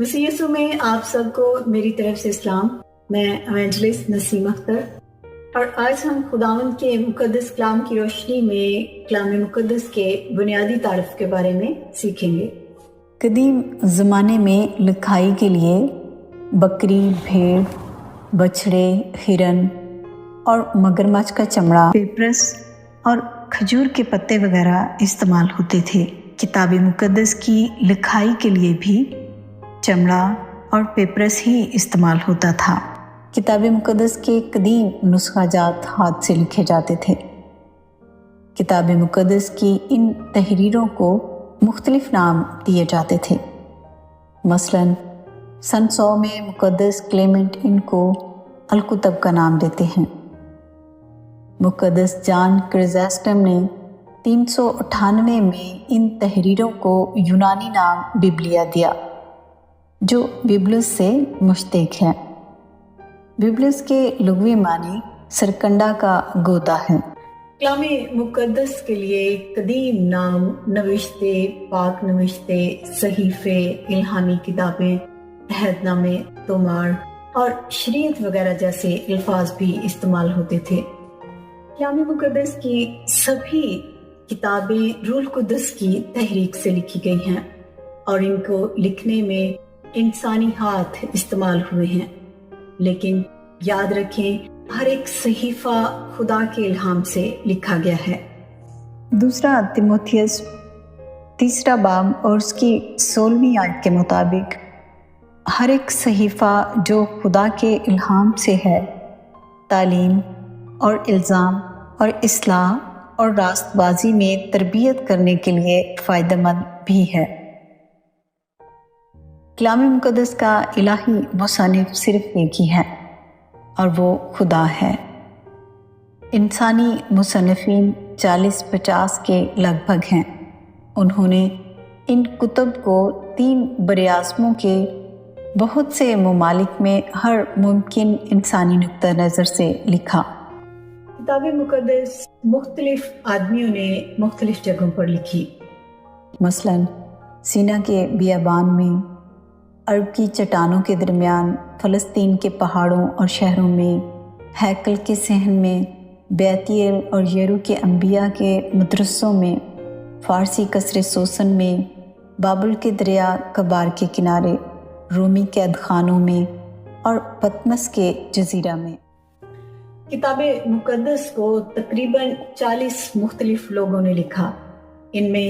مسیح یسوع میں آپ سب کو میری طرف سے اسلام۔ میں ایونجلسٹ نسیم اختر، اور آج ہم خداوند کے مقدس کلام کی روشنی میں کلام مقدس کے بنیادی تعارف کے بارے میں سیکھیں گے۔ قدیم زمانے میں لکھائی کے لیے بکری، بھیڑ، بچھڑے، ہرن اور مگرمچھ کا چمڑا، پیپرس اور کھجور کے پتے وغیرہ استعمال ہوتے تھے۔ کتاب مقدس کی لکھائی کے لیے بھی چمڑا اور پیپرس ہی استعمال ہوتا تھا۔ کتاب مقدس کے قدیم نسخہ جات ہاتھ سے لکھے جاتے تھے۔ کتاب مقدس کی ان تحریروں کو مختلف نام دیے جاتے تھے۔ مثلاً سن 100 میں مقدس کلیمنٹ ان کو الکتب کا نام دیتے ہیں۔ مقدس جان کرزیسٹم نے 398 میں ان تحریروں کو یونانی نام ببلیا دیا، جو بیبلس سے مشتق ہے۔ بیبلس کے لغوی معنی سرکنڈا کا گودا ہے۔ کلام مقدس کے لیے قدیم نام نوشتے، پاک نوشتے، صحیفے، الہامی کتابیں، عہد نامے، تومار اور شریعت وغیرہ جیسے الفاظ بھی استعمال ہوتے تھے۔ کلام مقدس کی سبھی کتابیں روح القدس کی تحریک سے لکھی گئی ہیں، اور ان کو لکھنے میں انسانی ہاتھ استعمال ہوئے ہیں، لیکن یاد رکھیں ہر ایک صحیفہ خدا کے الہام سے لکھا گیا ہے۔ دوسرا تیموتھیوس 3 باب اور اس کی 16ویں آیت کے مطابق ہر ایک صحیفہ جو خدا کے الہام سے ہے، تعلیم اور الزام اور اصلاح اور راست بازی میں تربیت کرنے کے لیے فائدہ مند بھی ہے۔ کلام مقدس کا الہی مصنف صرف ایک ہی ہے، اور وہ خدا ہے۔ انسانی مصنفین 40-50 کے لگ بھگ ہیں۔ انہوں نے ان کتب کو 3 براعظموں کے بہت سے ممالک میں ہر ممکن انسانی نقطہ نظر سے لکھا۔ کتاب مقدس مختلف آدمیوں نے مختلف جگہوں پر لکھی۔ مثلاً سینا کے بیابان میں، عرب کی چٹانوں کے درمیان، فلسطین کے پہاڑوں اور شہروں میں، ہیکل کے صحن میں، بیتیل اور یرو کے انبیاء کے مدرسوں میں، فارسی قصر سوسن میں، بابل کے دریا کبار کے کنارے، رومی قید خانوں میں اور پتمس کے جزیرہ میں۔ کتاب مقدس کو تقریباً 40 مختلف لوگوں نے لکھا۔ ان میں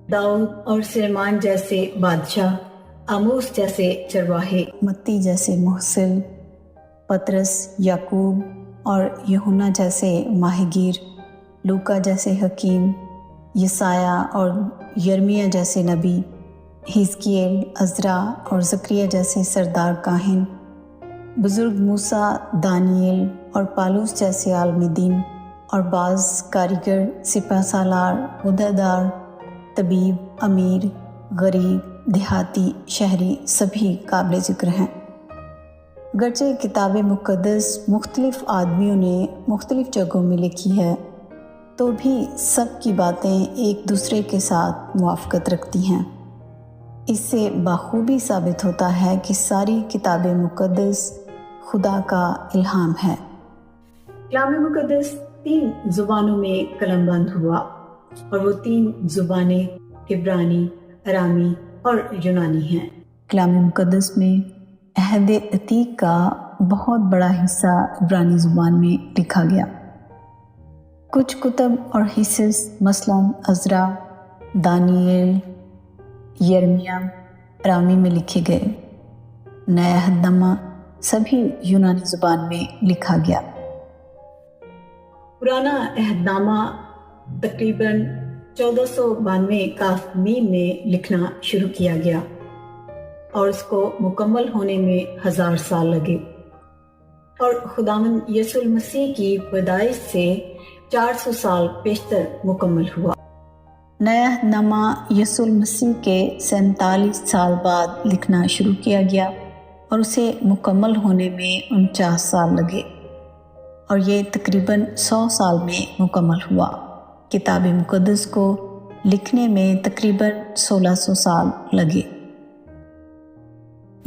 داؤد اور سلیمان جیسے بادشاہ، آموس جیسے چرواہے، متی جیسے محصل، پطرس، یعقوب اور یوحنا جیسے ماہی گیر، لوکا جیسے حکیم، یسایہ اور یرمیہ جیسے نبی، حزقیل، عزرا اور زکریا جیسے سردار کاہن، بزرگ موسیٰ، دانیل اور پالوس جیسے عالم دین، اور بعض کاریگر، سپہ سالار، عہدیدار، طبیب، امیر، غریب، دیہاتی، شہری، سبھی قابل ذکر ہیں۔ گرچہ کتاب مقدس مختلف آدمیوں نے مختلف جگہوں میں لکھی ہے، تو بھی سب کی باتیں ایک دوسرے کے ساتھ موافقت رکھتی ہیں۔ اس سے بخوبی ثابت ہوتا ہے کہ ساری کتاب مقدس خدا کا الہام ہے۔ کلام مقدس 3 زبانوں میں قلم بند ہوا، اور وہ 3 زبانیں عبرانی، ارامی اور یونانی ہیں۔ کلام مقدس میں عہد عتیق کا بہت بڑا حصہ عبرانی زبان میں لکھا گیا۔ کچھ کتب اور حصص مثلاً عزرا، دانیل، یرمیہ ارامی میں لکھے گئے۔ نیا عہد نامہ سبھی یونانی زبان میں لکھا گیا۔ پرانا عہد نامہ تقریباً 1492 کاف میم میں لکھنا شروع کیا گیا، اور اس کو مکمل ہونے میں 1000 سال لگے، اور خداوند یسوع المسیح کی پیدائش سے 400 سال پیشتر مکمل ہوا۔ نیا عہد نامہ یسوع المسیح کے 47 سال بعد لکھنا شروع کیا گیا، اور اسے مکمل ہونے میں 49 سال لگے، اور یہ تقریباً 100 سال میں مکمل ہوا۔ کتاب مقدس کو لکھنے میں تقریباً 1600 سال لگے۔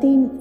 3,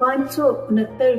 569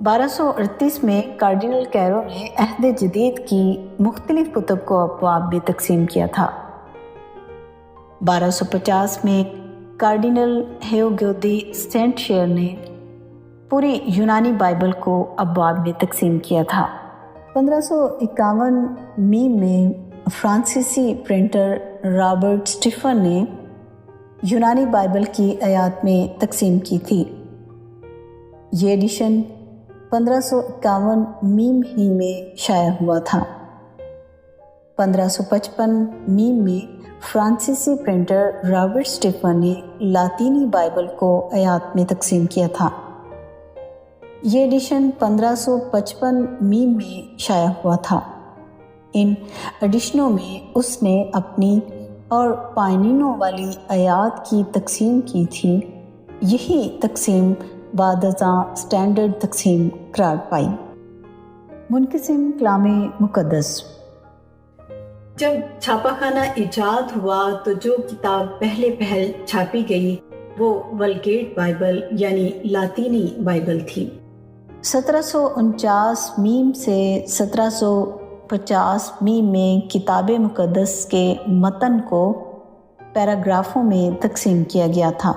1238 میں کارڈینل کیرو نے عہد جدید کی مختلف کتب کو ابواب میں تقسیم کیا تھا۔ 1250 میں کارڈینل ہیوگو دی سینٹ شیئر نے پوری یونانی بائبل کو ابواب میں تقسیم کیا تھا۔ 1551 میں فرانسیسی پرنٹر رابرٹ سٹیفن نے یونانی بائبل کی آیات میں تقسیم کی تھی۔ یہ ایڈیشن 1551 ہی میں شائع ہوا تھا۔ 1555 میں فرانسیسی پرنٹر رابرٹ سٹیفن نے لاطینی بائبل کو آیات میں تقسیم کیا تھا۔ یہ ایڈیشن 1555 میں شائع ہوا تھا۔ ان ایڈیشنوں میں اس نے اپنی اور پائنینوں والی آیات کی تقسیم کی تھی۔ یہی تقسیم بعد ازاں سٹینڈرڈ تقسیم قرار پائی۔ منقسم کلام مقدس۔ جب چھاپا خانہ ایجاد ہوا تو جو کتاب پہلے پہل چھاپی گئی وہ ولگیٹ بائبل یعنی لاطینی بائبل تھی۔ 1749 سے 1750 میں کتاب مقدس کے متن کو پیراگرافوں میں تقسیم کیا گیا تھا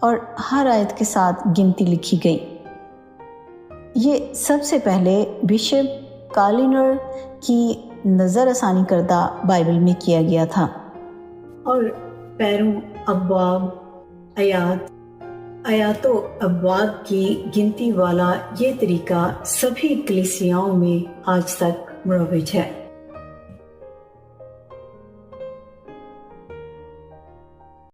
اور ہر آیت کے ساتھ گنتی لکھی گئی۔ یہ سب سے پہلے بشپ کالینر کی نظر ثانی کردہ بائبل میں کیا گیا تھا، اور پیروں ابواب آیات و ابواب کی گنتی والا یہ طریقہ سبھی کلیسیاؤں میں آج تک مروج ہے۔